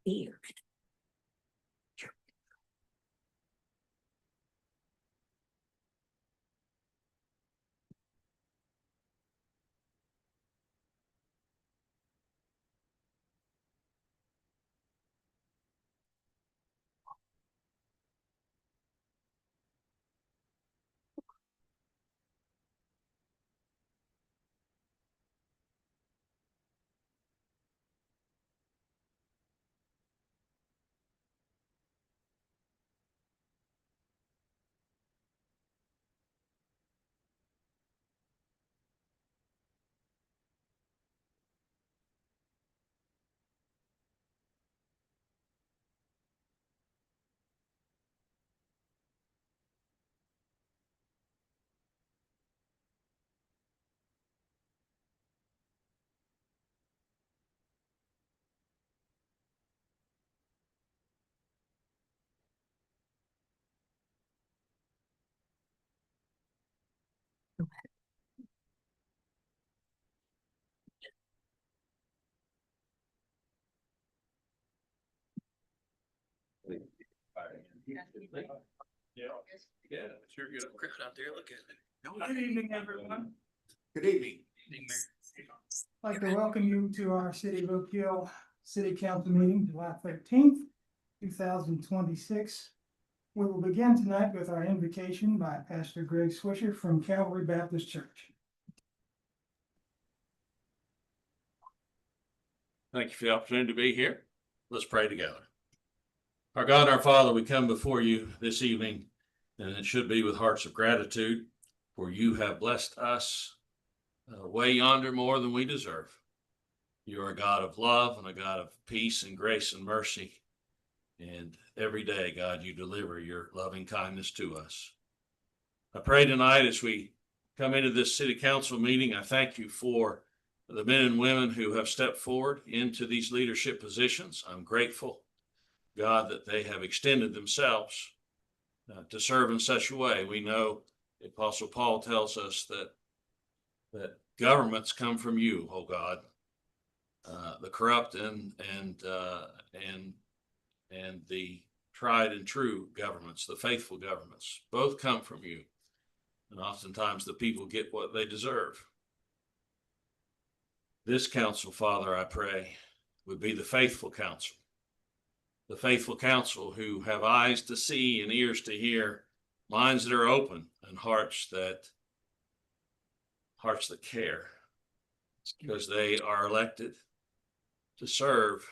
Here. Yeah, sure good crowd out there. Look at it. Good evening, everyone. Good evening. I'd like to welcome you to our City of Oak Hill City Council meeting, July 13th, 2026. We will begin tonight with our invocation by Pastor Greg Swisher from Calvary Baptist Church. Thank you for the opportunity to be here. Let's pray together. Our God and our Father, we come before you this evening, and it should be with hearts of gratitude, for you have blessed us way yonder more than we deserve. You are a God of love and a God of peace and grace and mercy. And every day, God, you deliver your loving kindness to us. I pray tonight as we come into this city council meeting, I thank you for the men and women who have stepped forward into these leadership positions. I'm grateful, God, that they have extended themselves to serve in such a way. We know the Apostle Paul tells us that governments come from you, oh God. The corrupt and the tried and true governments, the faithful governments, both come from you. And oftentimes the people get what they deserve. This council, Father, I pray, would be the faithful council who have eyes to see and ears to hear, minds that are open and hearts that care, because they are elected to serve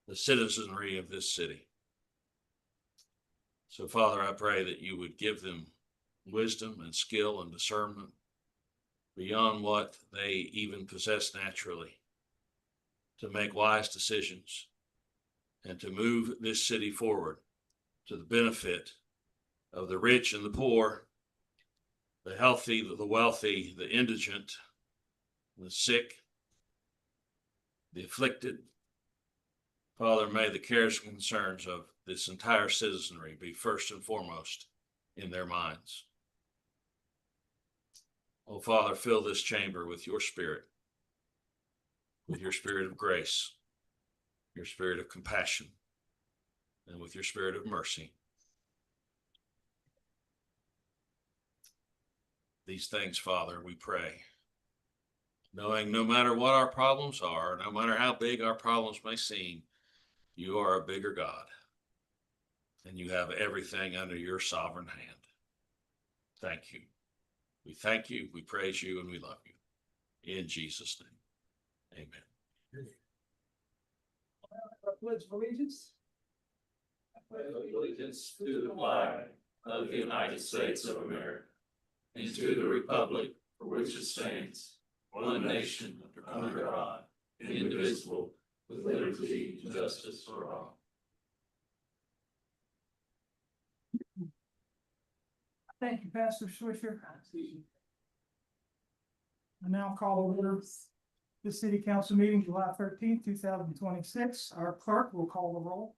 the citizenry of this city. So, Father, I pray that you would give them wisdom and skill and discernment beyond what they even possess naturally, to make wise decisions and to move this city forward to the benefit of the rich and the poor, the healthy, the wealthy, the indigent, the sick, the afflicted. Father, may the cares and concerns of this entire citizenry be first and foremost in their minds. Oh, Father, fill this chamber with your spirit of grace, your spirit of compassion, and with your spirit of mercy. These things, Father, we pray, knowing no matter what our problems are, no matter how big our problems may seem, you are a bigger God, and you have everything under your sovereign hand. Thank you. We thank you, we praise you, and we love you. In Jesus' name, amen. Pledge of allegiance. I pledge allegiance to the flag of the United States of America and to the republic for which it stands, one nation under God, indivisible, with liberty and justice for all. Thank you, Pastor Swisher. I now call to order the City Council meeting, July 13th, 2026. Our clerk will call the roll.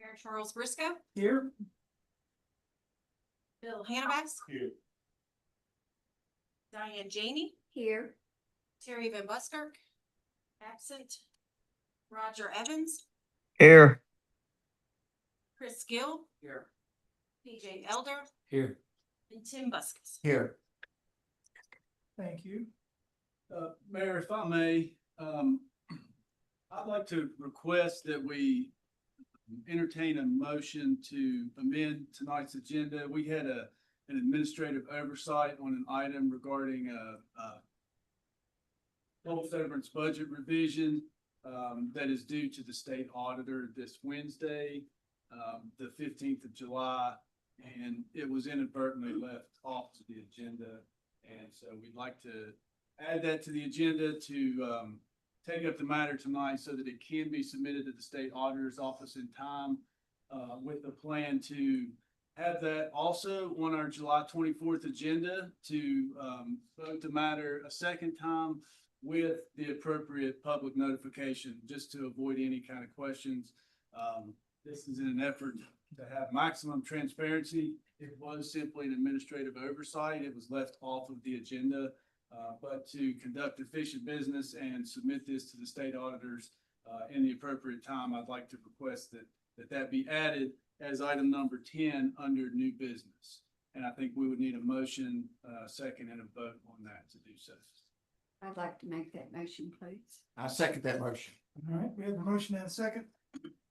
Mayor Charles Briscoe, Here. Bill Hannibus, Here. Diane Janey, Here. Terry Van Buskirk, Absent. Roger Evans, Here. Chris Gill, Here. PJ Elder, Here. and Tim Buskis. Here. Thank you. Mayor, if I may, I'd like to request that we entertain a motion to amend tonight's agenda. We had an administrative oversight on an item regarding total severance budget revision that is due to the state auditor this Wednesday, the 15th of July, and it was inadvertently left off to the agenda. And so we'd like to add that to the agenda to take up the matter tonight so that it can be submitted to the state auditor's office in time, with the plan to have that also on our July 24th agenda to vote the matter a second time with the appropriate public notification, just to avoid any kind of questions. This is in an effort to have maximum transparency. It was simply an administrative oversight. It was left off of the agenda. But to conduct efficient business and submit this to the state auditors in the appropriate time, I'd like to request that be added as item number 10 under new business. And I think we would need a motion, second, and a vote on that to do so. I'd like to make that motion, please. I second that motion. All right, we have a motion and a second.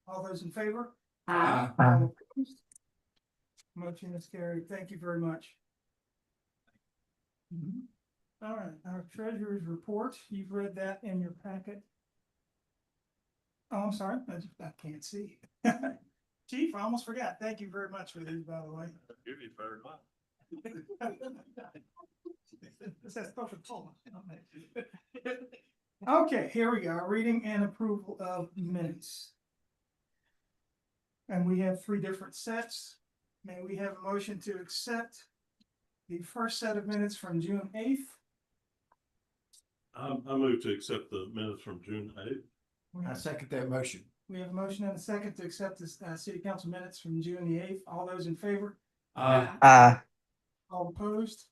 All those in favor? Aye. All opposed? Motion is carried. Thank you very much. All right, our treasurer's report, you've read that in your packet. Oh, I'm sorry, I can't see. Chief, I almost forgot. Thank you very much for these, by the way. Give you better luck. It says Coca-Cola. Okay, here we go. Reading and approval of minutes. And we have 3 different sets. May we have a motion to accept the first set of minutes from June 8th? I move to accept the minutes from June 8th. I second that motion. We have a motion and a second to accept the city council minutes from June the 8th. All those in favor? Aye. All opposed?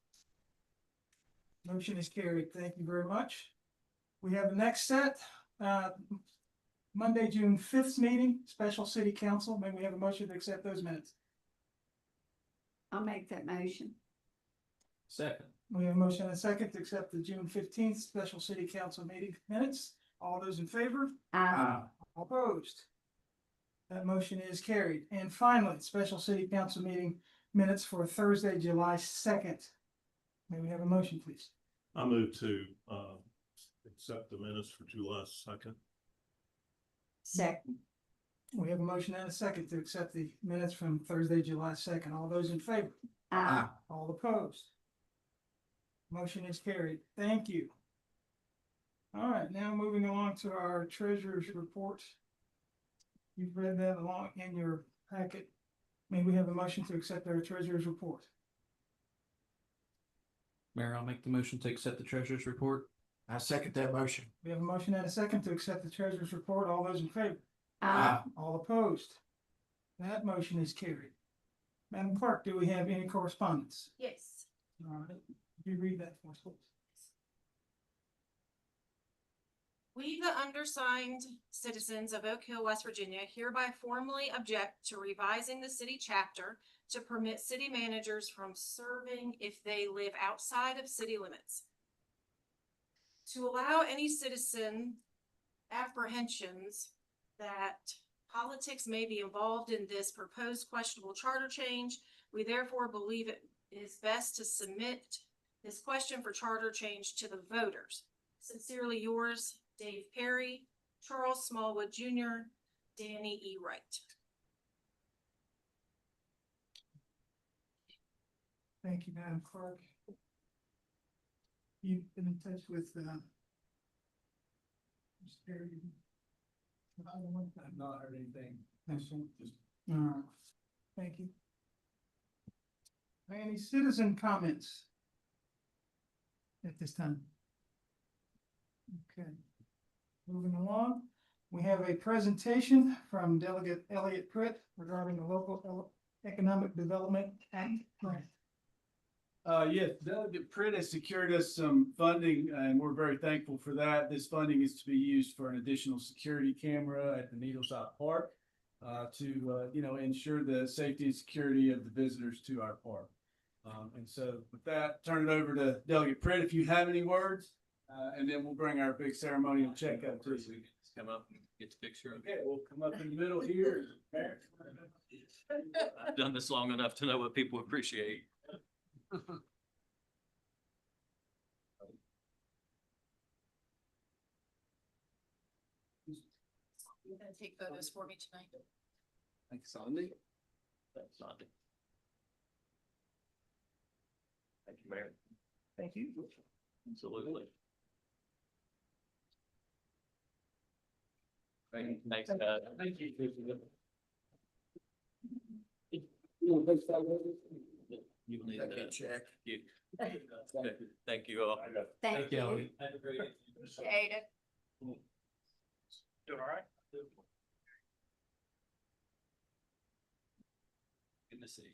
Motion is carried. Thank you very much. We have the next set, Monday, June 5th meeting, special city council. May we have a motion to accept those minutes? I'll make that motion. Second. We have a motion and a second to accept the June 15th special city council meeting minutes. All those in favor? Aye. All opposed? That motion is carried. And finally, special city council meeting minutes for Thursday, July 2nd. May we have a motion, please? I move to accept the minutes for July 2nd. Second. We have a motion and a second to accept the minutes from Thursday, July 2nd. All those in favor? Aye. All opposed? Motion is carried. Thank you. All right, now moving along to our treasurer's report. You've read that along in your packet. May we have a motion to accept our treasurer's report? Mayor, I'll make the motion to accept the treasurer's report. I second that motion. We have a motion and a second to accept the treasurer's report. All those in favor? Aye. All opposed? That motion is carried. Madam Clerk, do we have any correspondence? Yes. All right, could you read that for us, please? We, the undersigned citizens of Oak Hill, West Virginia, hereby formally object to revising the city chapter to permit city managers from serving if they live outside of city limits. To allow any citizen apprehensions that politics may be involved in this proposed questionable charter change, we therefore believe it is best to submit this question for charter change to the voters. Sincerely yours, Dave Perry, Charles Smallwood Jr., Danny E. Wright. Thank you, Madam Clerk. You've been in touch with, Mr. Perry? I've not heard anything. All right, thank you. Any citizen comments at this time? Okay, moving along, we have a presentation from Delegate Elliott Pritt regarding the local economic development act grant. Yes, Delegate Pritt has secured us some funding and we're very thankful for that. This funding is to be used for an additional security camera at the Needles Eye Park. To, ensure the safety and security of the visitors to our park. And so with that, turn it over to Delegate Pritt if you have any words. And then we'll bring our big ceremonial check up to you. Come up and get the picture. Okay, we'll come up in the middle here. I've done this long enough to know what people appreciate. You're gonna take photos for me tonight. Thanks, Sandy. Thanks, Sandy. Thank you, Mayor. Thank you. Absolutely. Thanks, Thank you. You will need that. Check. You. Thank you all. Thank you. Appreciate it. Doing all right? Good to see you.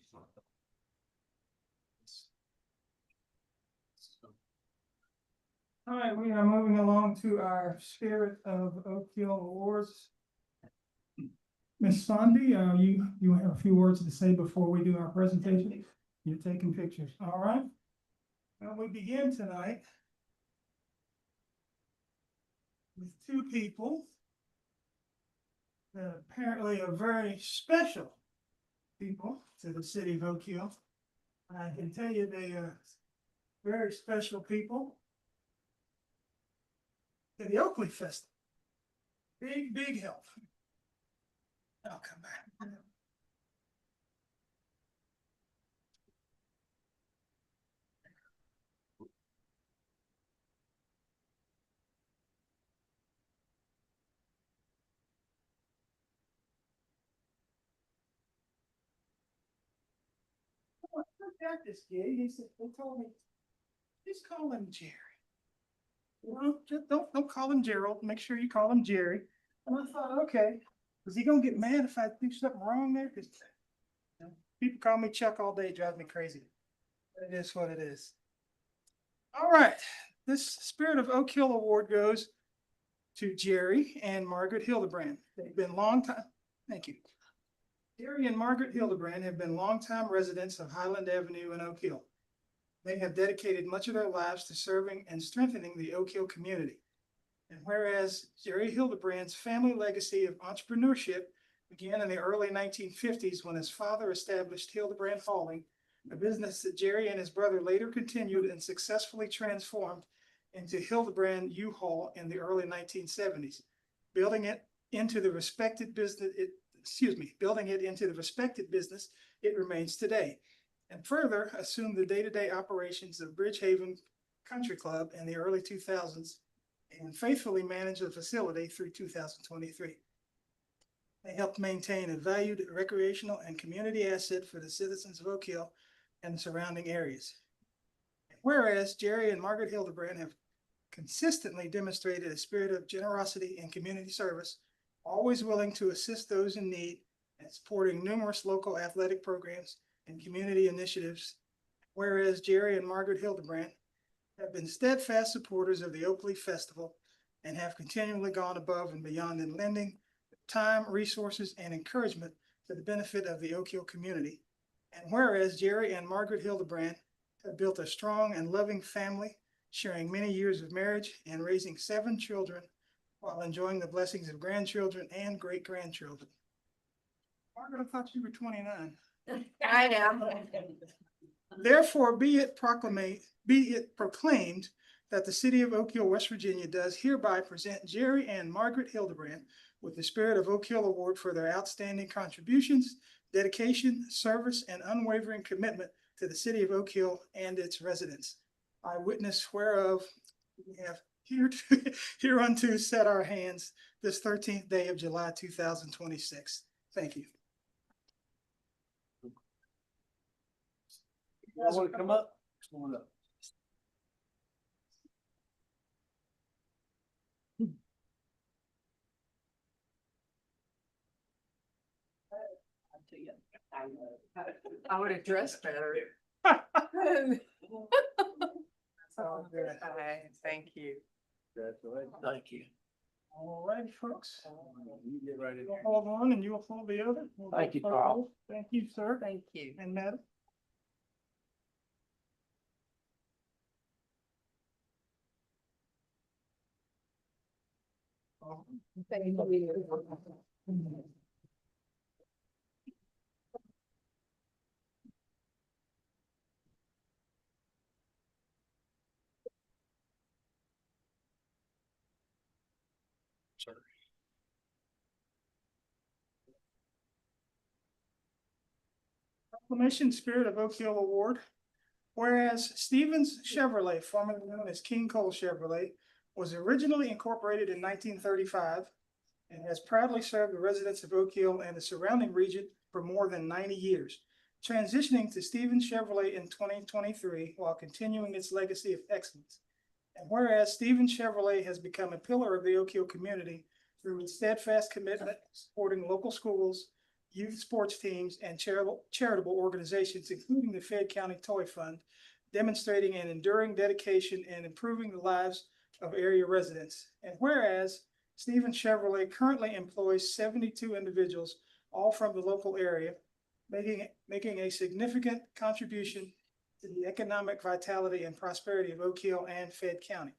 All right, we are moving along to our Spirit of Oak Hill Awards. Ms. Sandy, you have a few words to say before we do our presentation? You're taking pictures, all right? Well, we begin tonight with two people that apparently are very special people to the city of Oak Hill. I can tell you they are very special people to the Oakley Festival. Big help. I'll come back. I got this gig. He said, they told me, just call him Jerry. Well, just don't call him Gerald. Make sure you call him Jerry. And I thought, okay, is he gonna get mad if I do something wrong there? Cause people call me Chuck all day, it drives me crazy. But it is what it is. All right, this Spirit of Oak Hill Award goes to Jerry and Margaret Hildebrand. They've been long time. Thank you. Jerry and Margaret Hildebrand have been longtime residents of Highland Avenue in Oak Hill. They have dedicated much of their lives to serving and strengthening the Oak Hill community. And whereas Jerry Hildebrand's family legacy of entrepreneurship began in the early 1950s when his father established Hildebrand Hauling, a business that Jerry and his brother later continued and successfully transformed into Hildebrand U-Haul in the early 1970s, building it into the respected business it remains today, and further assumed the day-to-day operations of Bridgehaven Country Club in the early 2000s and faithfully managed the facility through 2023. They helped maintain a valued recreational and community asset for the citizens of Oak Hill and the surrounding areas. Whereas Jerry and Margaret Hildebrand have consistently demonstrated a spirit of generosity and community service, always willing to assist those in need and supporting numerous local athletic programs and community initiatives. Whereas Jerry and Margaret Hildebrand have been steadfast supporters of the Oakley Festival and have continually gone above and beyond in lending time, resources, and encouragement to the benefit of the Oak Hill community. And whereas Jerry and Margaret Hildebrand have built a strong and loving family, sharing many years of marriage and raising 7 children while enjoying the blessings of grandchildren and great-grandchildren. Margaret, I thought you were 29. I know. Therefore, be it proclaimed that the city of Oak Hill, West Virginia does hereby present Jerry and Margaret Hildebrand with the Spirit of Oak Hill Award for their outstanding contributions, dedication, service, and unwavering commitment to the city of Oak Hill and its residents. I witness whereof we have hereunto set our hands this 13th day of July 2026. Thank you. You guys want to come up? Come on up. I would have dressed better. Thank you. Congratulations. Thank you. All right, folks. You get right in You'll there. hold on and you will hold the other. We'll Thank you, get Carl. photos. Thank you, sir Thank you. and madam. Thank you. Sorry. Proclamation Spirit of Oak Hill Award. Whereas Stevens Chevrolet, formerly known as King Cole Chevrolet, was originally incorporated in 1935 and has proudly served the residents of Oak Hill and the surrounding region for more than 90 years, transitioning to Stevens Chevrolet in 2023 while continuing its legacy of excellence. And whereas Stevens Chevrolet has become a pillar of the Oak Hill community through its steadfast commitment supporting local schools, youth sports teams, and charitable organizations, including the Fayette County Toy Fund, demonstrating an enduring dedication and improving the lives of area residents. And whereas Stevens Chevrolet currently employs 72 individuals, all from the local area, making a significant contribution to the economic vitality and prosperity of Oak Hill and Fayette County.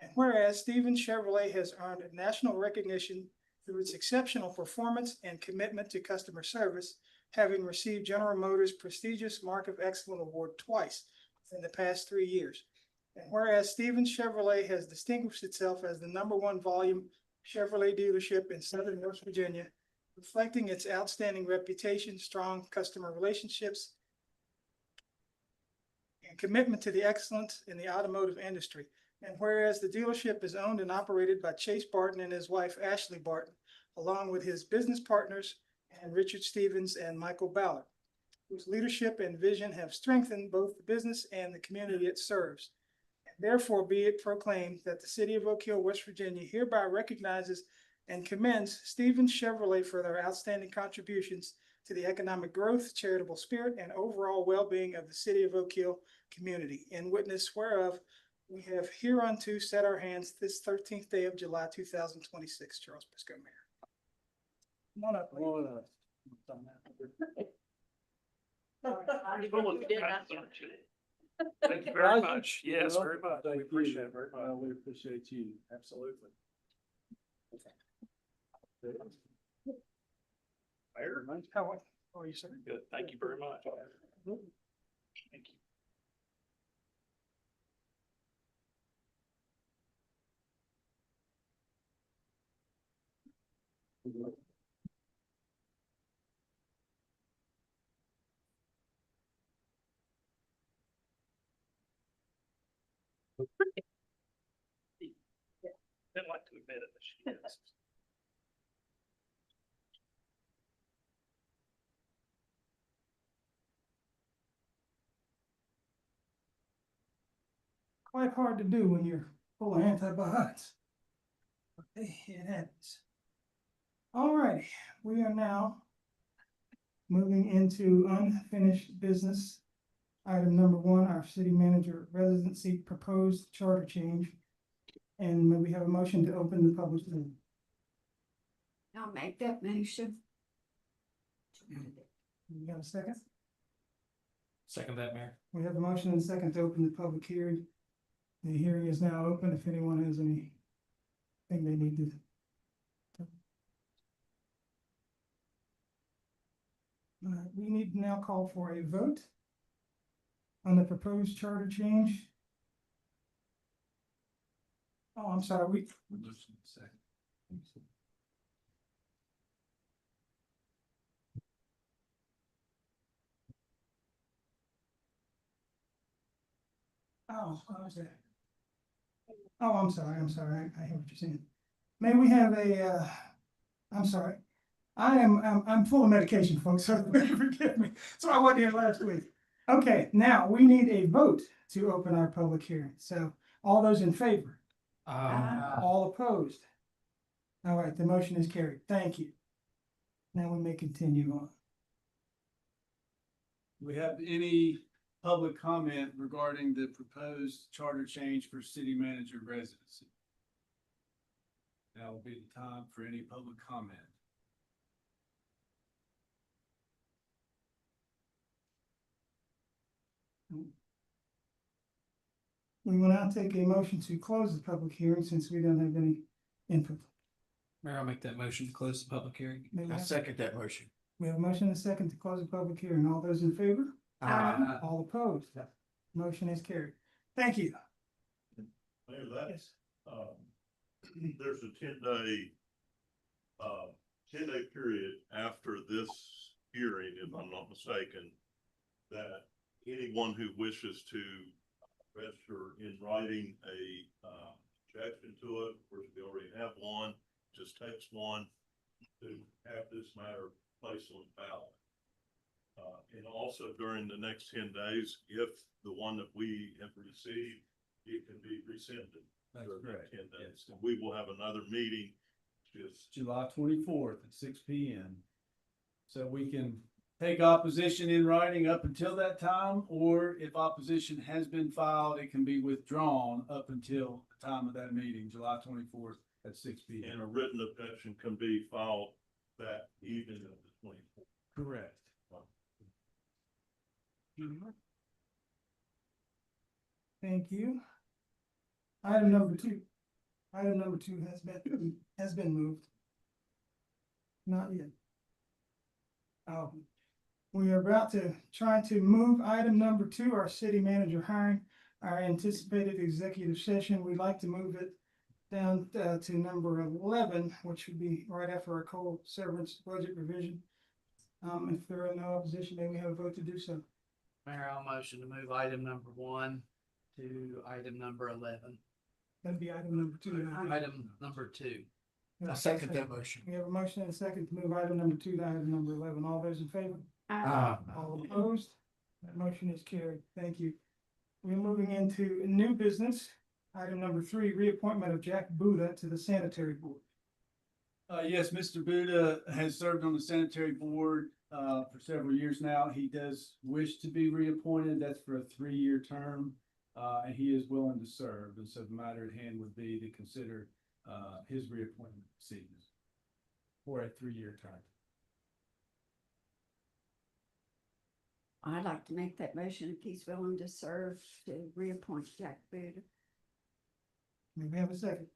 And whereas Stevens Chevrolet has earned national recognition through its exceptional performance and commitment to customer service, having received General Motors' prestigious Mark of Excellence Award twice in the past 3 years. And whereas Stevens Chevrolet has distinguished itself as the #1 volume Chevrolet dealership in Southern West Virginia, reflecting its outstanding reputation, strong customer relationships, and commitment to the excellence in the automotive industry. And whereas the dealership is owned and operated by Chase Barton and his wife Ashley Barton, along with his business partners and Richard Stevens and Michael Ballard, whose leadership and vision have strengthened both the business and the community it serves. And therefore be it proclaimed that the city of Oak Hill, West Virginia hereby recognizes and commends Stevens Chevrolet for their outstanding contributions to the economic growth, charitable spirit, and overall well-being of the city of Oak Hill community. In witness whereof, we have hereunto set our hands this 13th day of July, 2026. Charles Briscoe, Mayor. Come on up. Thank you very much. Yes, very much. Thank We you. appreciate it very much. We appreciate you, absolutely. Mayor, How are you, sir? good. Thank you very much. Thank you. Didn't like to admit it, but she is. Quite hard to do when you're full of antibiotics. Okay, it happens. All righty, we are now moving into unfinished business. Item #1, our city manager residency proposed charter change. And may we have a motion to open the public hearing? I'll make that motion. We have a second? Second that, Mayor. We have a motion and a second to open the public hearing. The hearing is now open. If anyone has anything they need to. We need to now call for a vote on the proposed charter change. Oh, I'm sorry, what was that? Oh, I'm sorry, I hear what you're saying. May we have a, I'm sorry. I'm full of medication, folks, so forgive me. So I wasn't here last week. Okay, now we need a vote to open our public hearing. So all those in favor? All opposed? All right, the motion is carried. Thank you. Now we may continue on. Do we have any public comment regarding the proposed charter change for city manager residency. Now will be the time for any public comment. We will now take a motion to close the public hearing since we don't have any input. Mayor, I'll make that motion to close the public hearing. May we have- that motion. We have a motion and a second to close the public hearing. All those in favor? Aye. All opposed? Motion is carried. Thank you. Mayor, that, Yes. there's a 10-day period after this hearing, if I'm not mistaken, that anyone who wishes to register in writing a, objection to it, of course, we already have one, just takes one to have this matter placed on the ballot. And also during the next 10 days, if the one that we have received, it can be rescinded. That's during that correct. 10 days. And we will have another meeting, just July 24th at 6 p.m. So we can take opposition in writing up until that time, or if opposition has been filed, it can be withdrawn up until the time of that meeting, July 24th at 6 p.m. and a written objection can be filed that evening of the 24th. Correct. Thank you. Item number two. Item number two has been moved. Not yet. We are about to try to move item number two, our city manager hiring, our anticipated executive session. We'd like to move it down to number 11, which would be right after our coal severance budget revision. If there are no opposition, may we have a vote to do so? Mayor, I'll motion to move item number 1 to item number 11. That'd be item number two. Item number 2. I'll second that motion. We have a motion and a second to move item number 2 to item number 11. All those in favor? All opposed? That motion is carried. Thank you. We're moving into new business. Item number 3, reappointment of Jack Buda to the sanitary board. Yes, Mr. Buda has served on the sanitary board for several years now. He does wish to be reappointed. That's for a 3-year term. And he is willing to serve. And so the matter at hand would be to consider his reappointment this evening for a 3-year term. I'd like to make that motion if he's willing to serve to reappoint Jack Buda. May we have a second?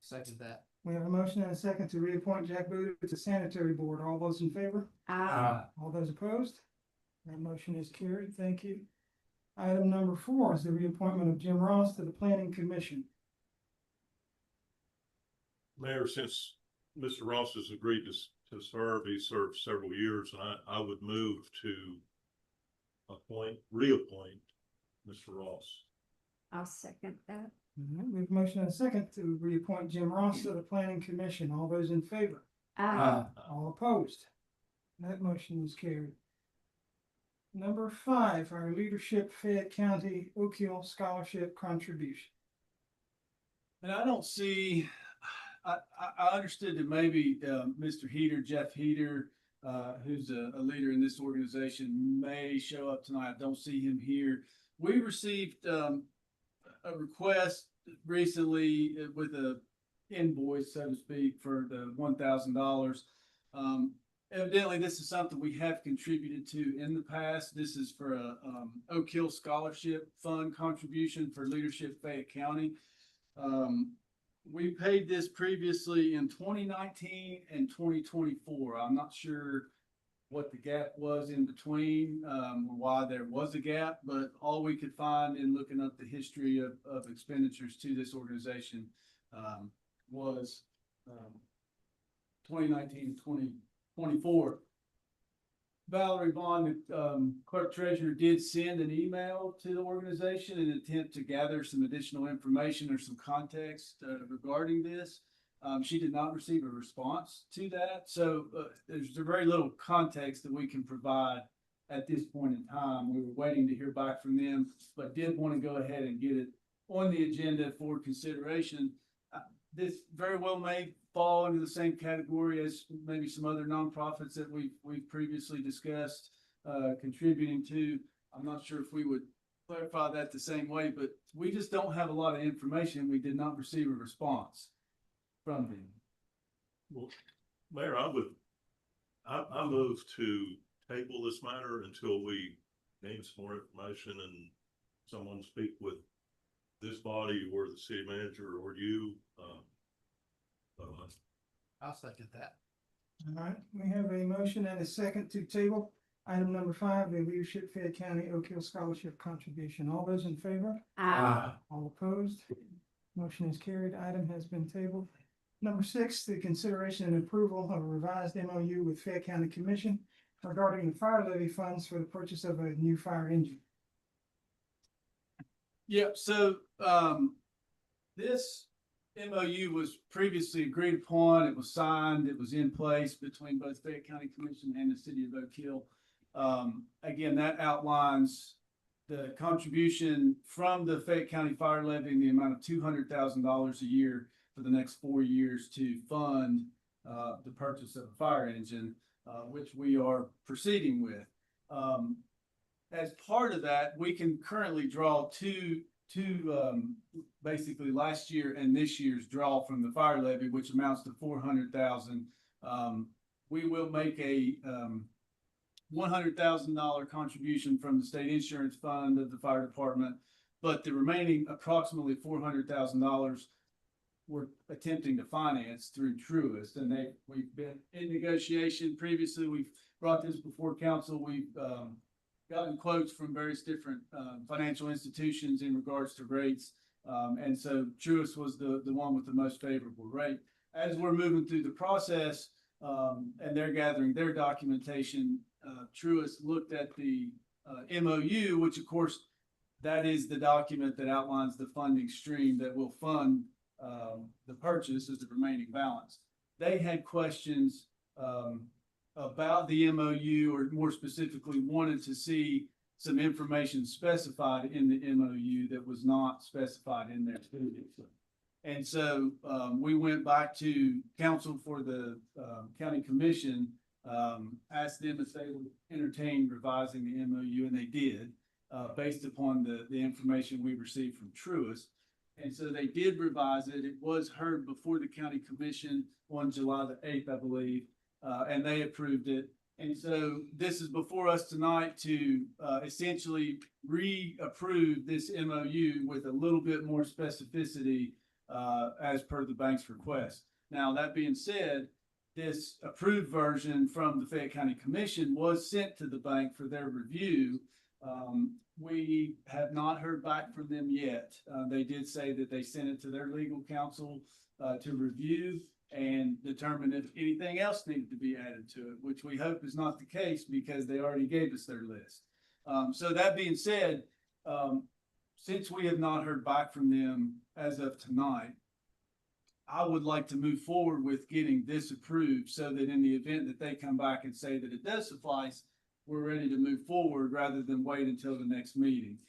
Second that. We have a motion and a second to reappoint Jack Buda to the sanitary board. All those in favor? All those opposed? That motion is carried. Thank you. Item number 4 is the reappointment of Jim Ross to the planning commission. Mayor, since Mr. Ross has agreed to serve, he served several years, and I would move to reappoint Mr. Ross. I'll second that. All right, we have a motion and a second to reappoint Jim Ross to the planning commission. All those in favor? All opposed? That motion is carried. Number 5, our leadership Fayette County Oak Hill Scholarship Contribution. And I don't see, I understood that maybe Mr. Heater, Jeff Heater, who's a leader in this organization, may show up tonight. I don't see him here. We received a request recently with a invoice, so to speak, for the $1,000. Evidently, this is something we have contributed to in the past. This is for a Oak Hill Scholarship Fund contribution for Leadership Fayette County. We paid this previously in 2019 and 2024. I'm not sure what the gap was in between, or why there was a gap, but all we could find in looking up the history of expenditures to this organization was 2019, 2024. Valerie Vaughn, clerk treasurer, did send an email to the organization in an attempt to gather some additional information or some context regarding this. She did not receive a response to that, so there's very little context that we can provide at this point in time. We were waiting to hear back from them, but did want to go ahead and get it on the agenda for consideration. This very well may fall into the same category as maybe some other nonprofits that we've previously discussed contributing to I'm not sure if we would clarify that the same way, but we just don't have a lot of information. We did not receive a response from them. Well, Mayor, I move to table this matter until we gain some more information and someone speak with this body or the city manager or you. I'll second that. All right, we have a motion and a second to table. Item number 5, the Leadership Fayette County Oak Hill Scholarship Contribution. All those in favor? All opposed? Motion is carried. Item has been tabled. Number 6, the consideration and approval of a revised MOU with Fayette County Commission regarding the fire levy funds for the purchase of a new fire engine. Yep, so, this MOU was previously agreed upon, it was signed, it was in place between both Fayette County Commission and the city of Oak Hill. Again, that outlines the contribution from the Fayette County Fire Levy in the amount of $200,000 a year for the next 4 years to fund, the purchase of a fire engine, which we are proceeding with. As part of that, we can currently draw two basically last year and this year's draw from the fire levy, which amounts to $400,000. We will make a $100,000 contribution from the state insurance fund of the fire department, but the remaining approximately $400,000 we're attempting to finance through Truist, and we've been in negotiation previously. We've brought this before council. We've gotten quotes from various different financial institutions in regards to rates. And so Truist was the one with the most favorable rate. As we're moving through the process and they're gathering their documentation, Truist looked at the MOU, which of course, that is the document that outlines the funding stream that will fund the purchase as the remaining balance. They had questions about the MOU, or more specifically wanted to see some information specified in the MOU that was not specified in there previously. And so we went back to council for the county commission, asked them if they would entertain revising the MOU, and they did, based upon the information we received from Truist. And so they did revise it. It was heard before the county commission on July the 8th, I believe. And they approved it. And so this is before us tonight to essentially re-approve this MOU with a little bit more specificity as per the bank's request. Now, that being said, this approved version from the Fayette County Commission was sent to the bank for their review. We have not heard back from them yet. They did say that they sent it to their legal counsel to review and determine if anything else needed to be added to it, which we hope is not the case because they already gave us their list. So that being said, since we have not heard back from them as of tonight, I would like to move forward with getting this approved so that in the event that they come back and say that it does suffice, we're ready to move forward rather than wait until the next meeting.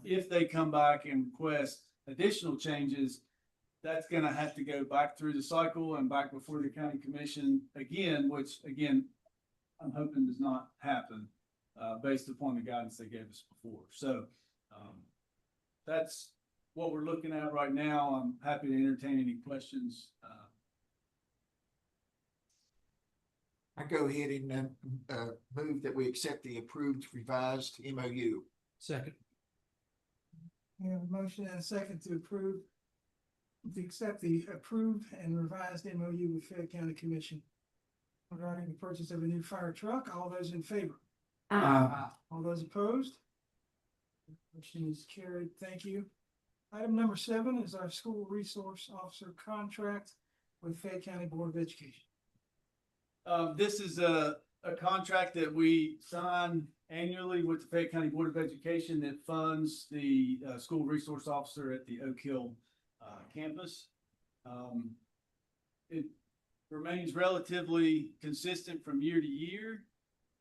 If they come back and request additional changes, that's going to have to go back through the cycle and back before the county commission again, which again, I'm hoping does not happen based upon the guidance they gave us before. So that's what we're looking at right now. I'm happy to entertain any questions. I go ahead and move that we accept the approved revised MOU. Second. We have a motion and a second to accept the approved and revised MOU with Fayette County Commission regarding the purchase of a new fire truck. All those in favor? All those opposed? Motion is carried. Thank you. Item number 7 is our school resource officer contract with Fayette County Board of Education. This is a contract that we sign annually with the Fayette County Board of Education that funds the school resource officer at the Oak Hill campus. It remains relatively consistent from year to year.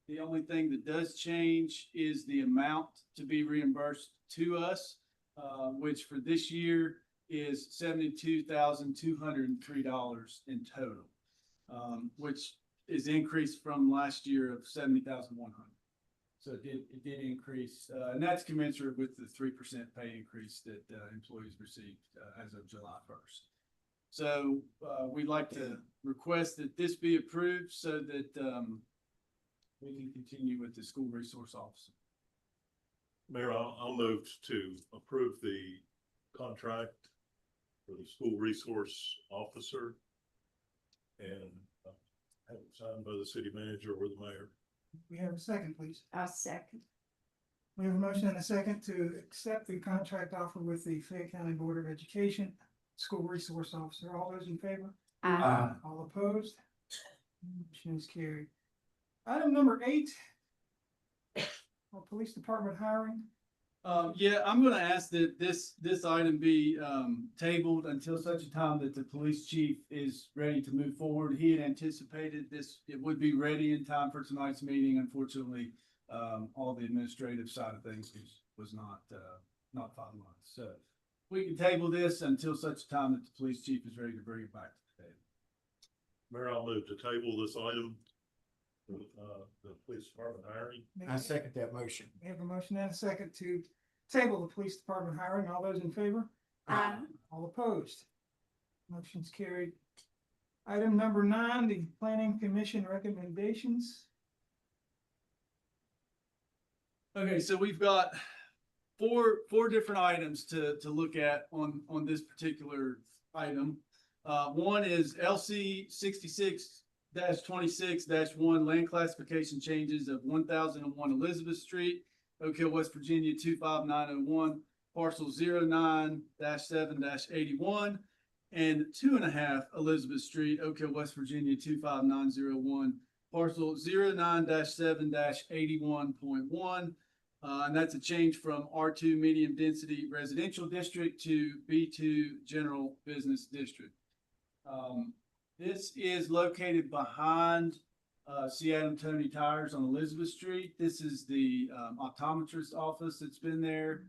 The only thing that does change is the amount to be reimbursed to us, which for this year is $72,203 in total, which is increased from last year of $70,100. So it did increase, and that's commensurate with the 3% pay increase that, employees received, as of July first. So, we'd like to request that this be approved so that, we can continue with the school resource officer. Mayor, I'll move to approve the contract for the school resource officer and have it signed by the city manager or the mayor. We have a second, please. I'll second. We have a motion and a second to accept the contract offer with the Fayette County Board of Education, School Resource Officer. All those in favor? Aye. All opposed? Motion is carried. Item number 8. Police Department hiring. Yeah, I'm gonna ask that this item be, tabled until such a time that the police chief is ready to move forward. He had anticipated this, it would be ready in time for tonight's meeting. Unfortunately, all the administrative side of things was not finalized. So we can table this until such time that the police chief is ready to bring it back to the table. Mayor, I'll move to table this item, the police department hiring. I second that motion. We have a motion and a second to table the police department hiring. All those in favor? Aye. All opposed? Motion's carried. Item number 9, the planning commission recommendations. Okay, so we've got four different items to look at on this particular item. One is LC 66-26-1 land classification changes of 1001 Elizabeth Street, Oak Hill, West Virginia 25901, parcel 09-7-81, and 2.5 Elizabeth Street, Oak Hill, West Virginia 25901, parcel 09-7-81.1. And that's a change from R2 medium density residential district to B2 general business district. This is located behind C. Adam Tony Tires on Elizabeth Street. This is the optometrist office that's been there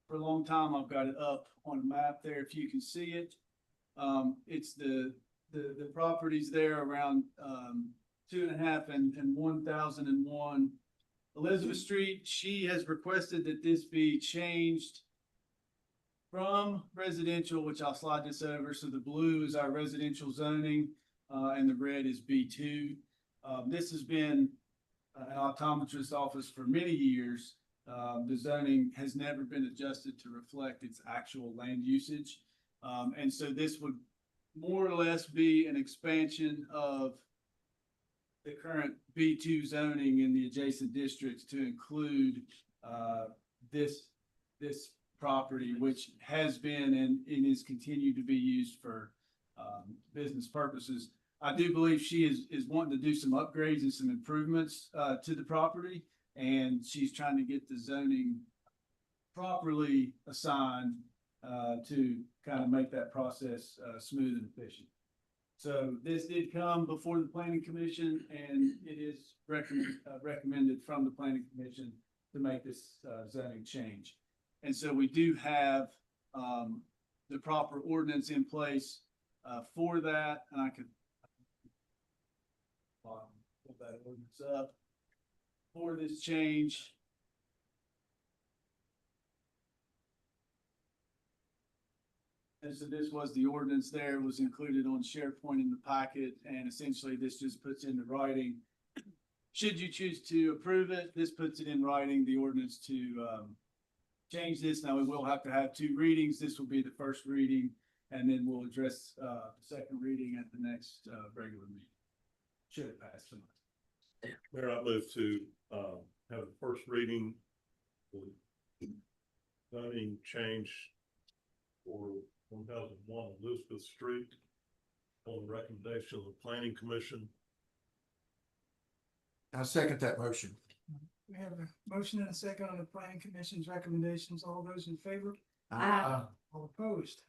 for a long time. I've got it up on a map there if you can see it. It's the properties there around 2.5 and 1001 Elizabeth Street. She has requested that this be changed from residential, which I'll slide this over. So the blue is our residential zoning, and the red is B2. This has been an optometrist office for many years. The zoning has never been adjusted to reflect its actual land usage. And so this would more or less be an expansion of the current B2 zoning in the adjacent districts to include this property, which has been and is continued to be used for business purposes. I do believe she is wanting to do some upgrades and some improvements to the property, and she's trying to get the zoning properly assigned to kind of make that process smooth and efficient. So this did come before the planning commission, and it is recommended from the planning commission to make this zoning change. And so we do have the proper ordinance in place for that, and I could pull that ordinance up for this change. And so this was the ordinance there, it was included on SharePoint in the packet, and essentially this just puts into writing. Should you choose to approve it, this puts it in writing, the ordinance to change this. Now we will have to have 2 readings. This will be the first reading, and then we'll address the second reading at the next regular meeting. Should it pass tonight. Mayor, I move to have the first reading, the zoning change for 1001 Elizabeth Street on the recommendation of the planning commission. I second that motion. We have a motion and a second on the planning commission's recommendations. All those in favor? Aye. All opposed?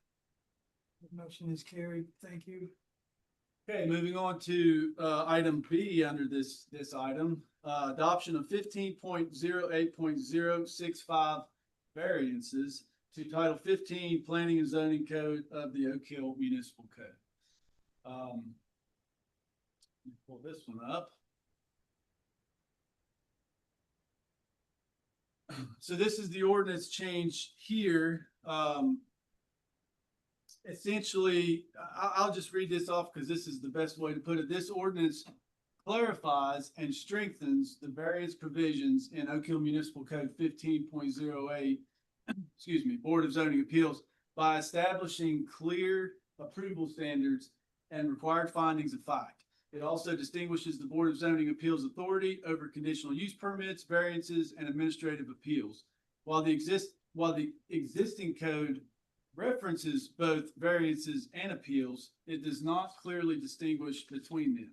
The motion is carried. Thank you. Okay, moving on to item B under this item, adoption of 15.08.065 variances to Title 15 Planning and Zoning Code of the Oak Hill Municipal Code. Let me pull this one up. So this is the ordinance change here. Essentially, I'll just read this off because this is the best way to put it. This ordinance clarifies and strengthens the various provisions in Oak Hill Municipal Code 15.08, excuse me, Board of Zoning Appeals by establishing clear approval standards and required findings of fact. It also distinguishes the Board of Zoning Appeals authority over conditional use permits, variances, and administrative appeals. While the existing code references both variances and appeals, it does not clearly distinguish between them.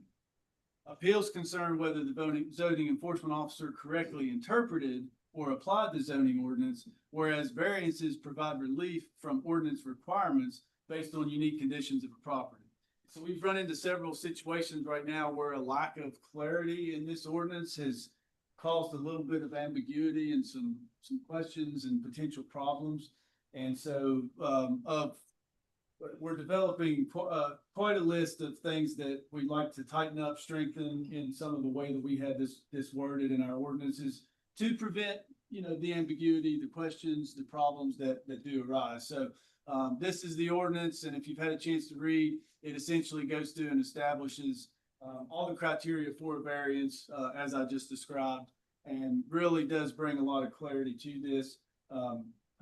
Appeals concern whether the zoning enforcement officer correctly interpreted or applied the zoning ordinance, whereas variances provide relief from ordinance requirements based on unique conditions of a property. So we've run into several situations right now where a lack of clarity in this ordinance has caused a little bit of ambiguity and some questions and potential problems. And so, we're developing quite a list of things that we'd like to tighten up, strengthen in some of the way that we have this worded in our ordinances to prevent, the ambiguity, the questions, the problems that do arise. So, this is the ordinance, and if you've had a chance to read, it essentially goes through and establishes all the criteria for a variance, as I just described, and really does bring a lot of clarity to this.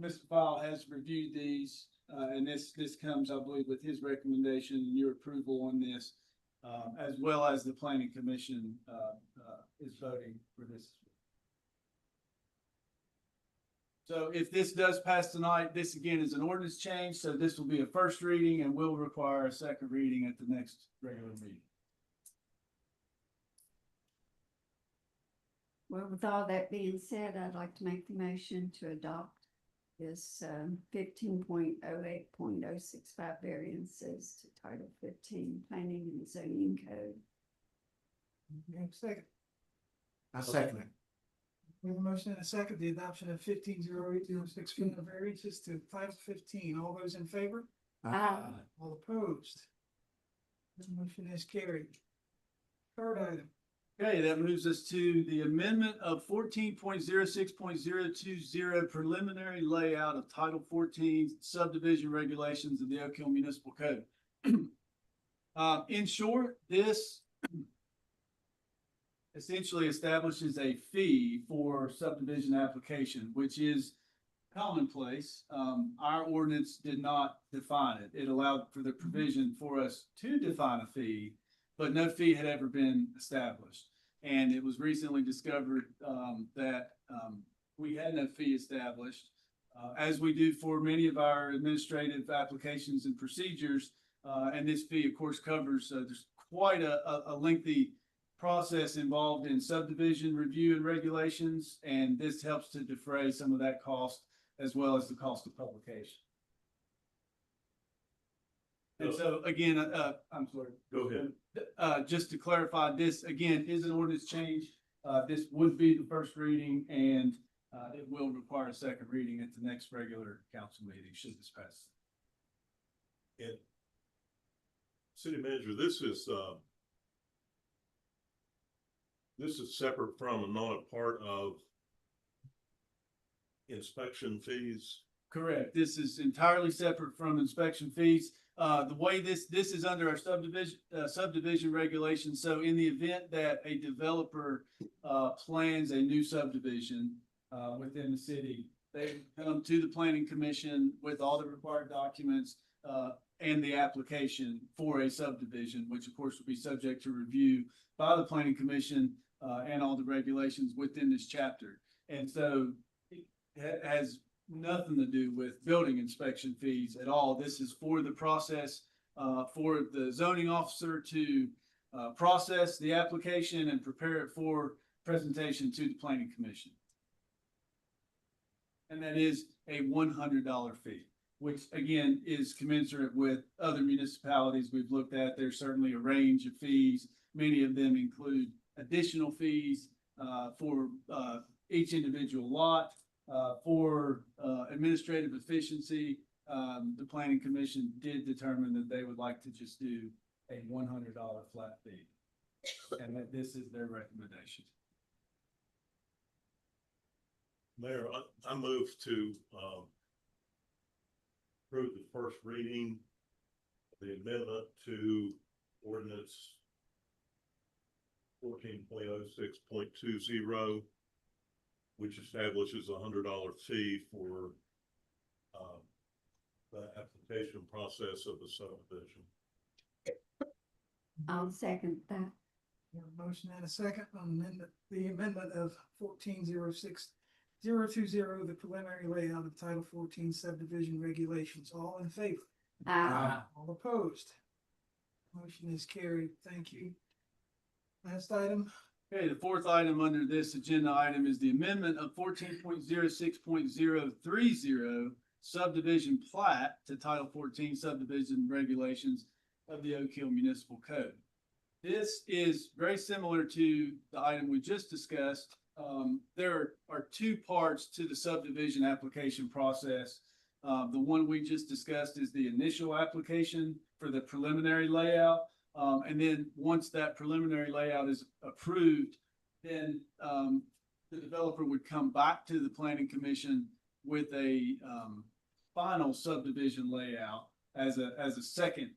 Mr. Fowle has reviewed these, and this comes, I believe, with his recommendation and your approval on this, as well as the Planning Commission is voting for this. So if this does pass tonight, this again is an ordinance change, so this will be a first reading and will require a second reading at the next regular meeting. Well, with all that being said, I'd like to make the motion to adopt this 15.08.065 variances to Title 15 Planning and Zoning Code. You have a second? I second it. We have a motion and a second, the adoption of 15.08.065 variances to Title 15. All those in favor? All opposed? The motion is carried. Third item. Okay, that moves us to the amendment of 14.06.020 preliminary layout of Title 14 subdivision regulations of the Oak Hill Municipal Code. In short, this essentially establishes a fee for subdivision application, which is commonplace. Our ordinance did not define it. It allowed for the provision for us to define a fee, but no fee had ever been established. And it was recently discovered that we had no fee established, as we do for many of our administrative applications and procedures. And this fee, of course, covers, there's quite a lengthy process involved in subdivision review and regulations, and this helps to defray some of that cost as well as the cost of publication. And so again, I'm sorry. Go ahead. Just to clarify, this again is an ordinance change. This would be the first reading, and it will require a second reading at the next regular council meeting should this pass. And City Manager, this is separate from and not a part of inspection fees. Correct. This is entirely separate from inspection fees. The way this is under our subdivision regulations. So in the event that a developer plans a new subdivision within the city, they come to the Planning Commission with all the required documents and the application for a subdivision, which of course will be subject to review by the Planning Commission and all the regulations within this chapter. And so it has nothing to do with building inspection fees at all. This is for the process for the zoning officer to process the application and prepare it for presentation to the Planning Commission. And that is a $100 fee, which again is commensurate with other municipalities we've looked at. There's certainly a range of fees. Many of them include additional fees for each individual lot. For administrative efficiency, the Planning Commission did determine that they would like to just do a $100 flat fee, and that this is their recommendation. Mayor, I move to, approve the first reading, of the amendment to ordinance 14.06.20, which establishes $100 fee for, the application process of the subdivision. I'll second that. We have a motion and a second on the amendment of 14.06.020, the preliminary layout of Title 14 subdivision regulations. All in favor? All opposed? Motion is carried. Thank you. Last item. Okay, the fourth item under this agenda item is the amendment of 14.06.030 subdivision plat to Title 14 subdivision regulations of the Oak Hill Municipal Code. This is very similar to the item we just discussed. There are two parts to the subdivision application process. The one we just discussed is the initial application for the preliminary layout. And then once that preliminary layout is approved, then the developer would come back to the planning commission with a final subdivision layout as a second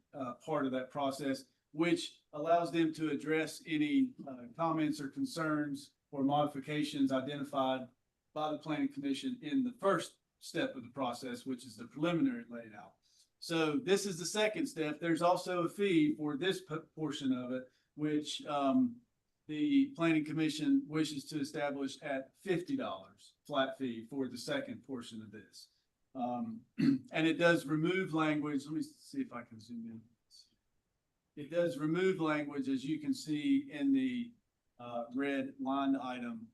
part of that process, which allows them to address any comments or concerns or modifications identified by the planning commission in the first step of the process, which is the preliminary layout. So this is the second step. There's also a fee for this portion of it, which the planning commission wishes to establish at $50 flat fee for the second portion of this. And it does remove language. Let me see if I can zoom in. It does remove language, as you can see in the red line item.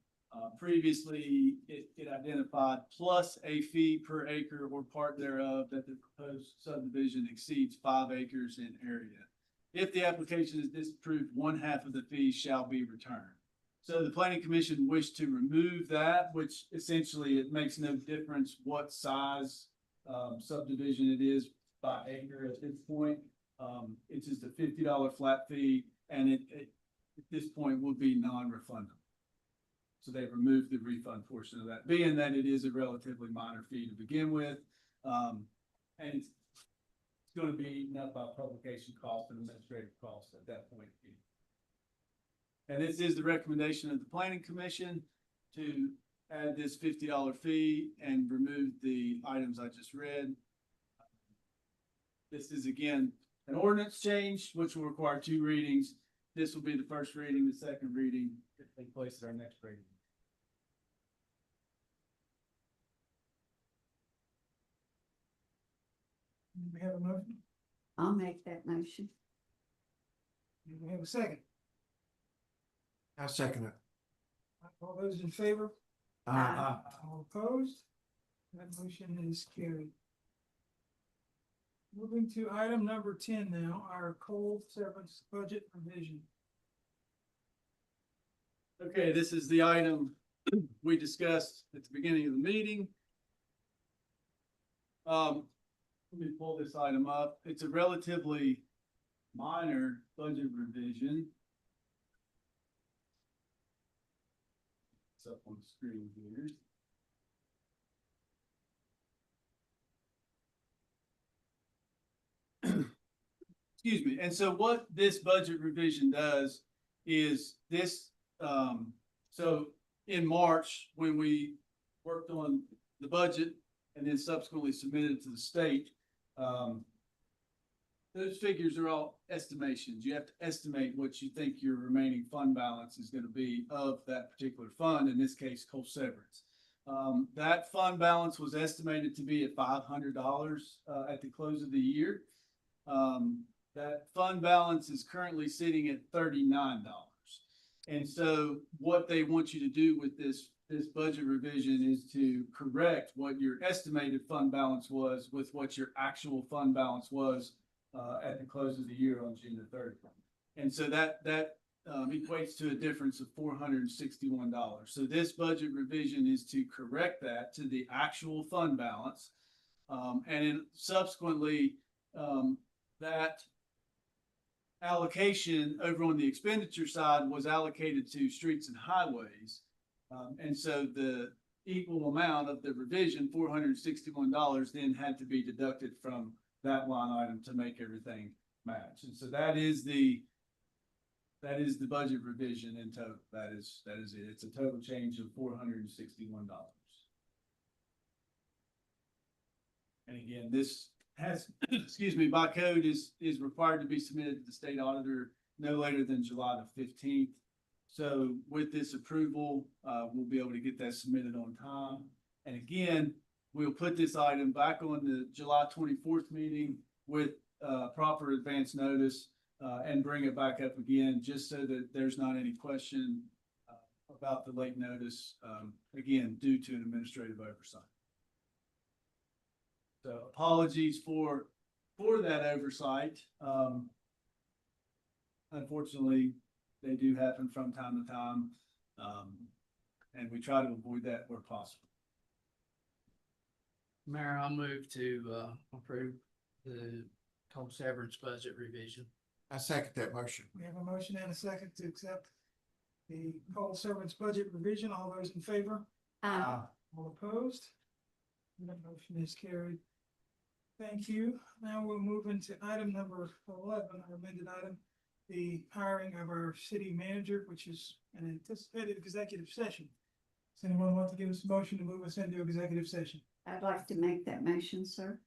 Previously, it identified plus a fee per acre or part thereof that the proposed subdivision exceeds 5 acres in area. If the application is disapproved, 1/2 of the fee shall be returned. So the planning commission wished to remove that, which essentially it makes no difference what size subdivision it is by acre at this point. It's just a $50 flat fee, and it at this point will be non-refundable. So they removed the refund portion of that, being that it is a relatively minor fee to begin with. And it's going to be eaten up by publication costs and administrative costs at that point. And this is the recommendation of the planning commission to add this $50 fee and remove the items I just read. This is again an ordinance change, which will require 2 readings. This will be the first reading. The second reading will take place at our next reading. Do we have a motion? I'll make that motion. Do we have a second? I second it. All those in favor? All opposed? That motion is carried. Moving to item number 10 now, our coal severance budget revision. Okay, this is the item we discussed at the beginning of the meeting. Let me pull this item up. It's a relatively minor budget revision. It's up on the screen here. Excuse me. And so what this budget revision does is this, so in March, when we worked on the budget and then subsequently submitted it to the state, those figures are all estimations. You have to estimate what you think your remaining fund balance is going to be of that particular fund, in this case, coal severance. That fund balance was estimated to be at $500 at the close of the year. That fund balance is currently sitting at $39. And so what they want you to do with this budget revision is to correct what your estimated fund balance was with what your actual fund balance was at the close of the year on June the 30th. And so that equates to a difference of $461. So this budget revision is to correct that to the actual fund balance. And then subsequently, that allocation over on the expenditure side was allocated to streets and highways. And so the equal amount of the revision, $461, then had to be deducted from that line item to make everything match. And so that is the budget revision in total. That is it. It's a total change of $461. And again, this has, excuse me, by code is required to be submitted to the state auditor no later than July the 15th. So with this approval, we'll be able to get that submitted on time. And again, we'll put this item back on the July 24th meeting with proper advance notice and bring it back up again, just so that there's not any question about the late notice, again, due to an administrative oversight. So apologies for that oversight. Unfortunately, they do happen from time to time. And we try to avoid that where possible. Mayor, I'll move to approve the coal severance budget revision. I second that motion. We have a motion and a second to accept the coal servants budget revision. All those in favor? All opposed? That motion is carried. Thank you. Now we'll move into item number 11, our amended item, the hiring of our city manager, which is an anticipated executive session. Does anyone want to give us a motion to move us into executive session? I'd like to make that motion, sir.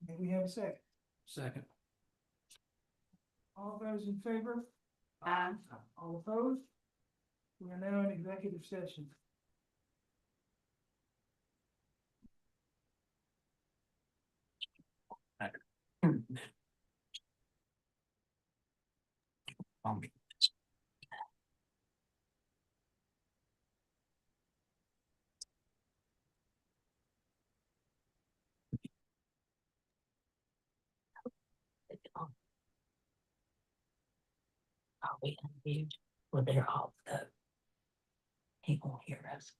May we have a second? Second. All those in favor? Aye. All opposed? We are now in executive session. Are we unmute? Well, they're off though. He won't hear us.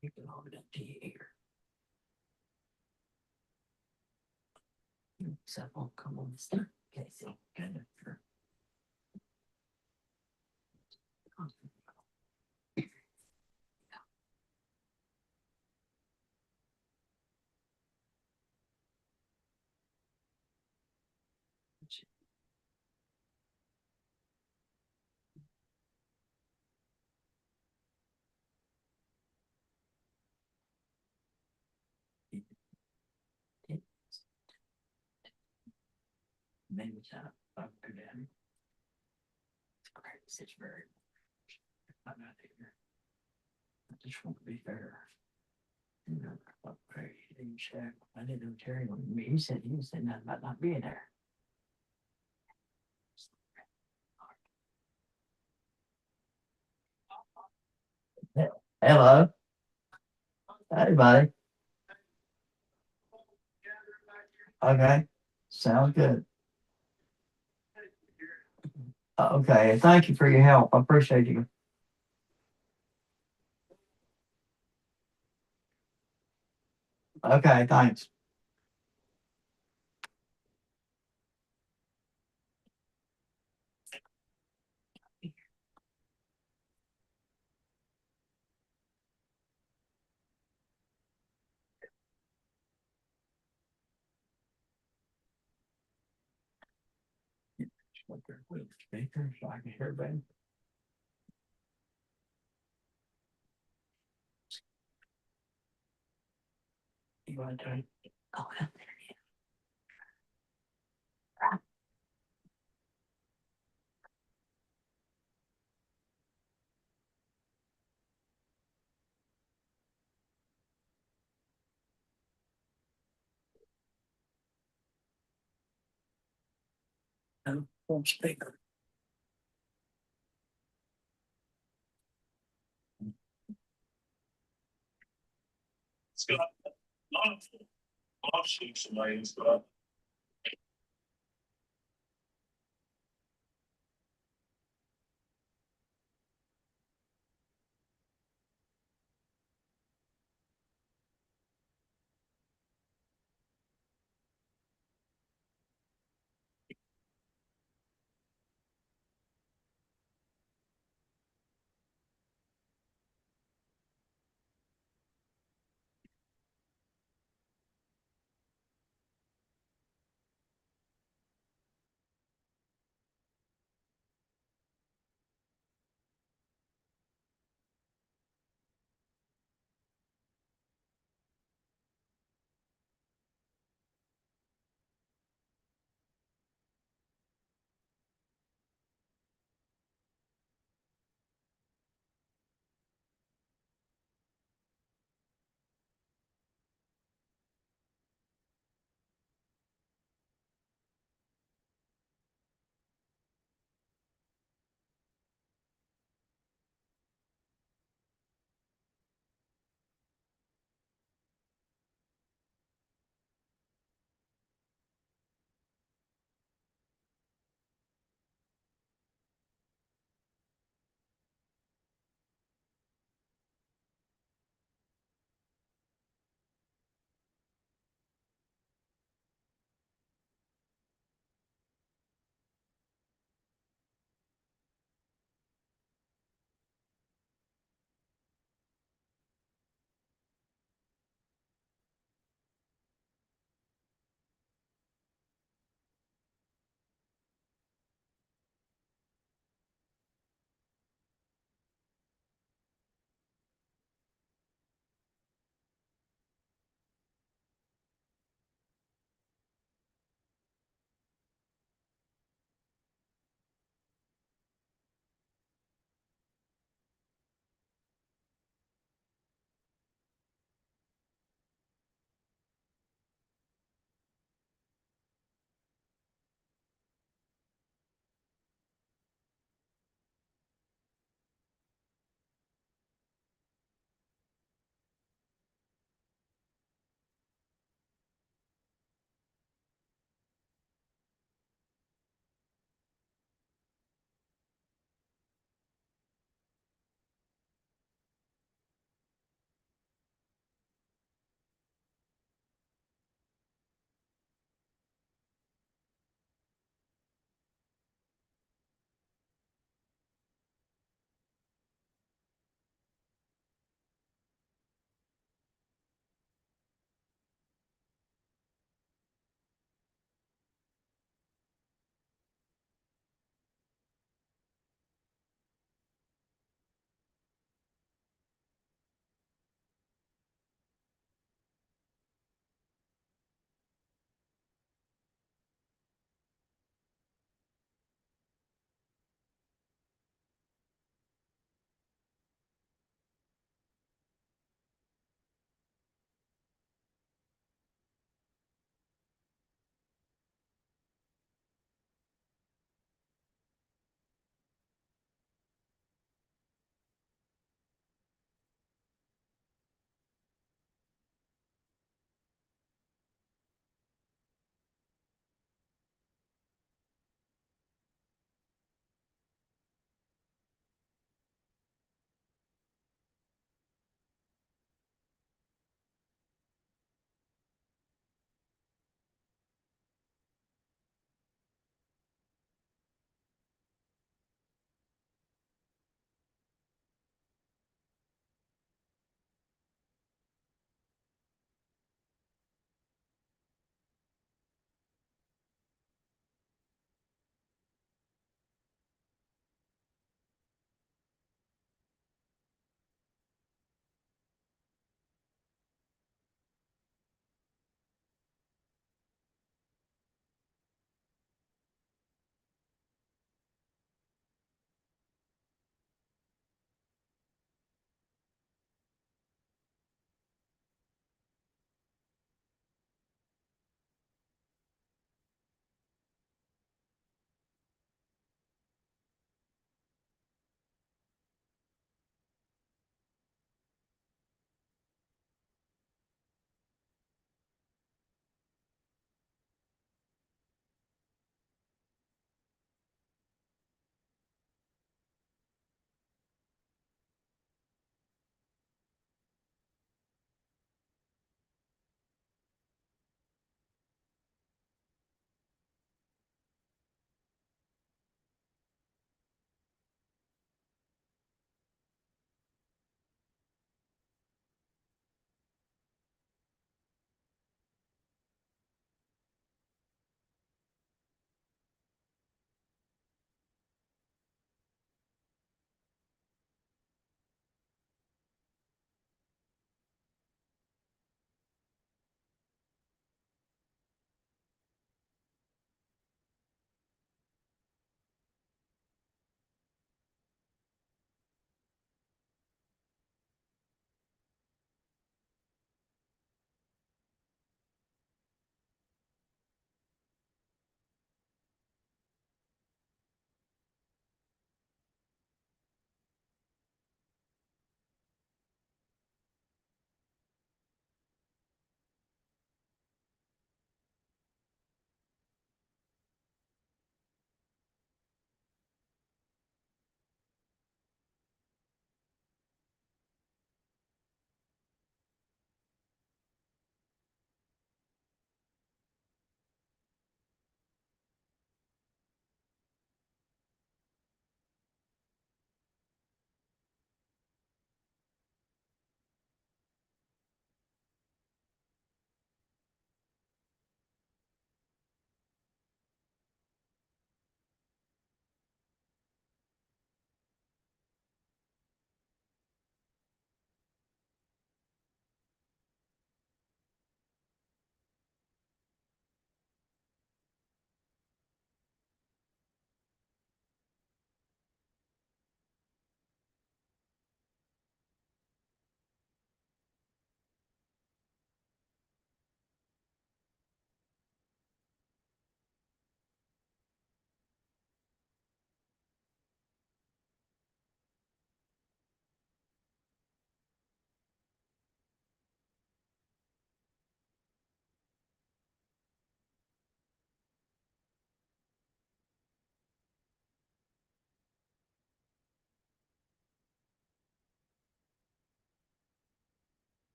You can hold it up to your ear. So it won't come on the step. Okay, so kind of for. Maybe it's out of them. It's great. It's very. I'm not here. I just want to be fair. You know, upgrade and check. I didn't know Terry wanted me. He said nothing about not being there. Hello. Hey, buddy. Okay. Sounds good. Okay, thank you for your help. I appreciate you. Okay, thanks. Speaker so I can hear Ben. You want to turn? Oh, there you go. Phone speaker. Scott, lot of sheets and lanes, but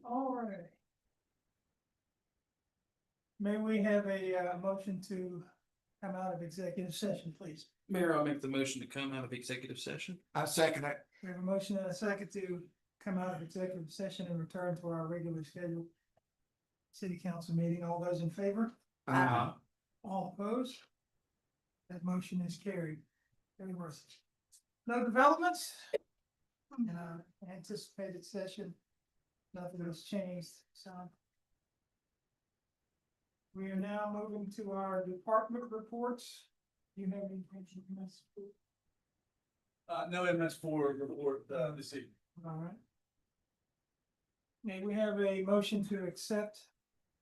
All right. May we have a motion to come out of executive session, please? Mayor, I'll make the motion to come out of executive session. I second it. We have a motion and a second to come out of executive session and return to our regularly scheduled city council meeting. All those in favor? All opposed? That motion is carried. Very worth it. No developments? In our anticipated session, nothing has changed, so. We are now moving to our department reports. Do you have anything from us? No MS4 report, this evening. All right. May we have a motion to accept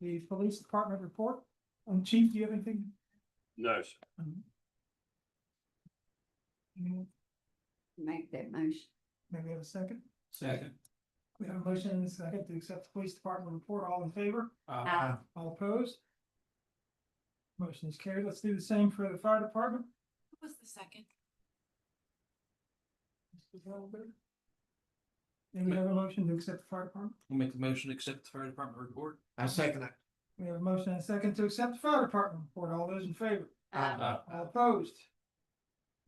the police department report? Chief, do you have anything? No, sir. Make that motion. May we have a second? Second. We have a motion and a second to accept the police department report. All in favor? Aye. All opposed? Motion is carried. Let's do the same for the fire department. Who was the second? Mr. Velber. May we have a motion to accept the fire department? We'll make the motion to accept the fire department report. I second it. We have a motion and a second to accept the fire department report. All those in favor? Aye. All opposed?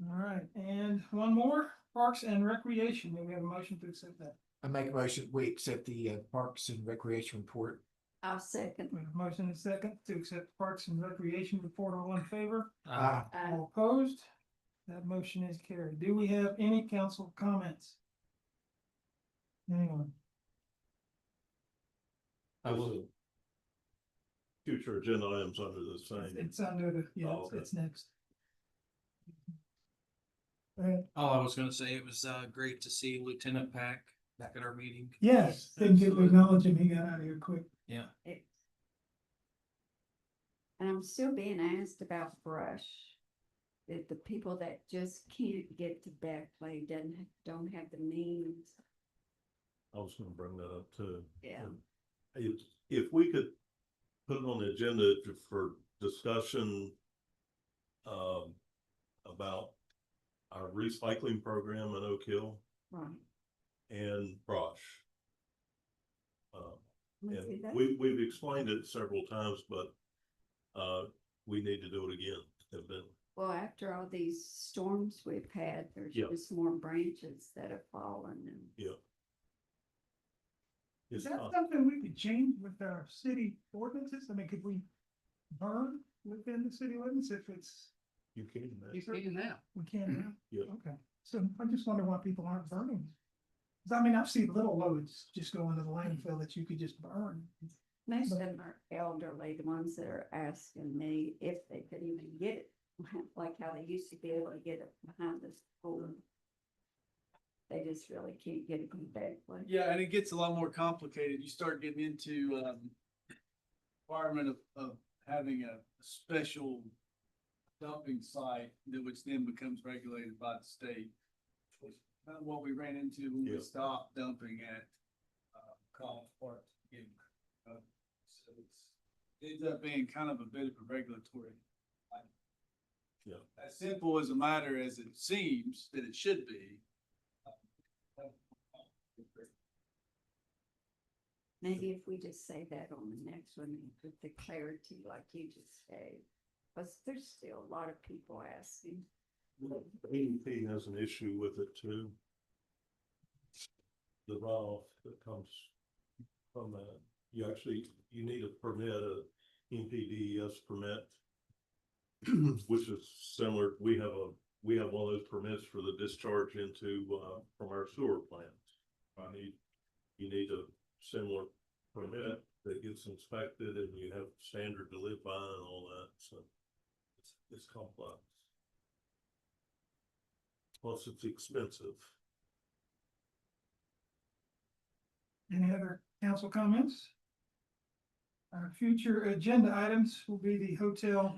All right, and one more, Parks and Recreation. May we have a motion to accept that? I make a motion, we accept the Parks and Recreation report. I'll second. We have a motion and a second to accept the Parks and Recreation report. All in favor? Aye. All opposed? That motion is carried. Do we have any council comments? Anyone? I will. Future agenda items under the same. It's under the, yeah, Oh, okay. it's next. Go ahead. All I was gonna say, it was great to see Lieutenant Pack back at our meeting. Yes, didn't get to acknowledge him. He got out of here quick. Yeah. It- And I'm still being asked about brush. That the people that just can't get to backplay don't have the means. I was gonna bring that up too. Yeah. If we could put it on the agenda for discussion. About our recycling program in Oak Hill Right. and Brosh. We'll do And that. we've explained it several times, but we need to do it again. Evidently. Well, after all these storms we've had, there's Yeah. just more branches that have fallen and. Yeah. Is It's that not, something we could change with our city ordinances? I mean, could we burn within the city limits if it's, you can, You can now. we can now? Yeah. Okay, so I just wonder why people aren't burning. 'Cause I mean, I've seen little loads just go into the landfill that you could just burn. Most of them are elderly, the ones that are asking me if they could even get it, like how they used to be able to get it behind the school. They just really can't get it from backplay. Yeah, and it gets a lot more complicated. You start getting into, requirement of having a special dumping site that which then becomes regulated by the state. Which is kind of what we ran into when we Yeah. stopped dumping at, Collins Park. So it ends up being kind of a bit of a regulatory. item. Yeah. As simple as a matter as it seems that it should be. Maybe if we just say that on the next one with the clarity like you just gave, because there's still a lot of people asking. AEP has an issue with it too. The runoff that comes from that, you need a permit, a NPDES permit. Which is similar, we have one of those permits for the discharge into, from our sewer plant. You need a similar permit that gets inspected and you have standard to live by and all that, so it's complex. Plus, it's expensive. Any other council comments? Our future agenda items will be the hotel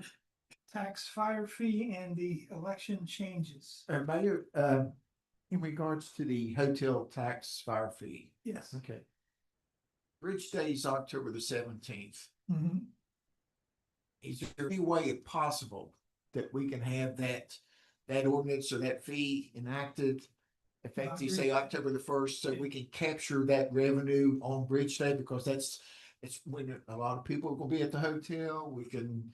tax fire fee and the election changes. Mayor, in regards to the hotel tax fire fee, Yes. okay. Bridge Day is October the 17th. Mhm. Is there any way it possible that we can have that ordinance or that fee enacted effective, say October the 1st, so we can capture that revenue on Bridge Day, because it's when a lot of people are gonna be at the hotel, we can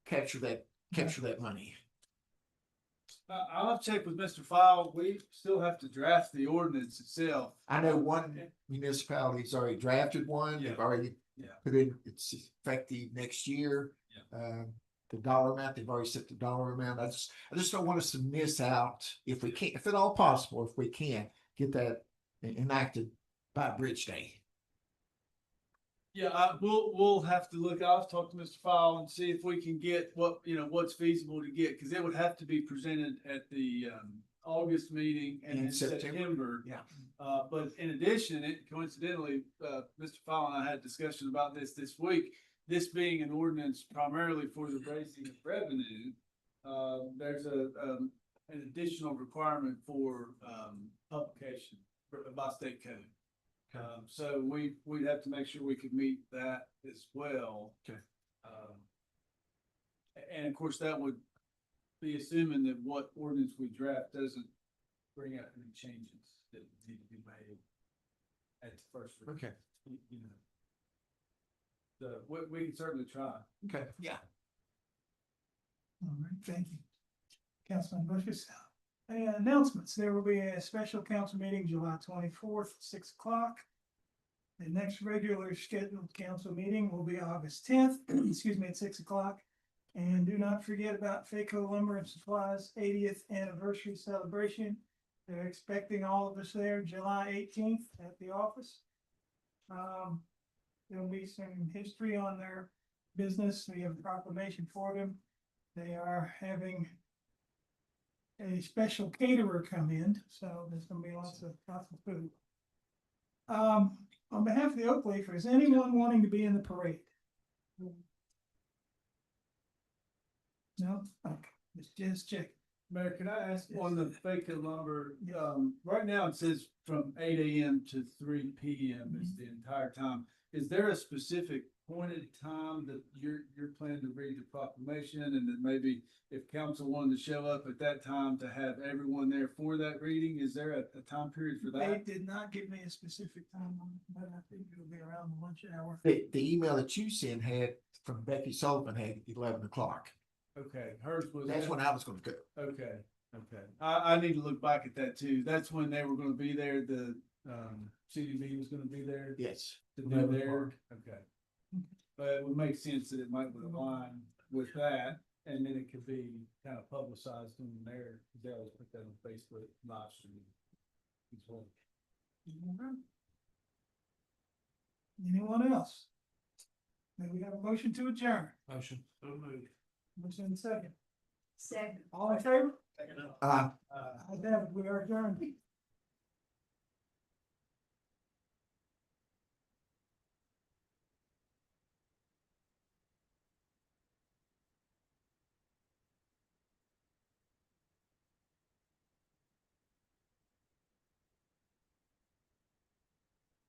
capture that money. I'll have to check with Mr. File. We still have to draft the ordinance itself. I know one municipality's already drafted one, they've already Yeah. put in, it's effective next year. The dollar amount, they've already set the dollar amount. I just don't want us to miss out if we can't, if at all possible, if we can get that enacted by Bridge Day. Yeah, we'll have to look, I'll talk to Mr. File and see if we can get what's feasible to get, cause it would have to be presented at the, August meeting and In in September. September. Yeah. But in addition, coincidentally, Mr. File and I had a discussion about this week. This being an ordinance primarily for the raising of revenue, there's an additional requirement for, publication by state code. So we'd have to make sure we could meet that as well. Okay. And of course, that would be assuming that what ordinance we draft doesn't bring out any changes that need to be made at the first. reading. Okay. You know. So we can certainly try. Okay, yeah. All right, thank you. Councilman Bushes. Announcements, there will be a special council meeting July 24th, 6 o'clock. The next regular scheduled council meeting will be August 10th, excuse me, at 6 o'clock. And do not forget about Faco Lumber and Supplies 80th anniversary celebration. They're expecting all of us there July 18th at the office. There'll be some history on their business. We have a proclamation for them. They are having a special caterer come in, so there's gonna be lots of food. On behalf of the Oak Leaf, is anyone wanting to be in the parade? No? Okay, just check. Mayor, can I ask on the Faco Lumber, right now it says from 8 AM to 3 PM is the entire time. Is there a specific pointed time that you're planning to read the proclamation, and that maybe if council wanted to show up at that time to have everyone there for that reading, is there a time period for They that? did not give me a specific time on it, but I think it'll be around the lunch hour. The email that you sent had, from Becky Sullivan, had 11 o'clock. Okay, hers was. That's when I was gonna go. Okay, okay. I need to look back at that too. That's when they were gonna be there, the, CDB was gonna be there. Yes. To do their, okay. But it would make sense that it might align with that, and then it could be kind of publicized in there, because they always put that on Facebook live stream. as well. Anyone else? May we have a motion to adjourn? Motion. So moved. Motion and second. Second. All in favor? Uh, We are adjourned.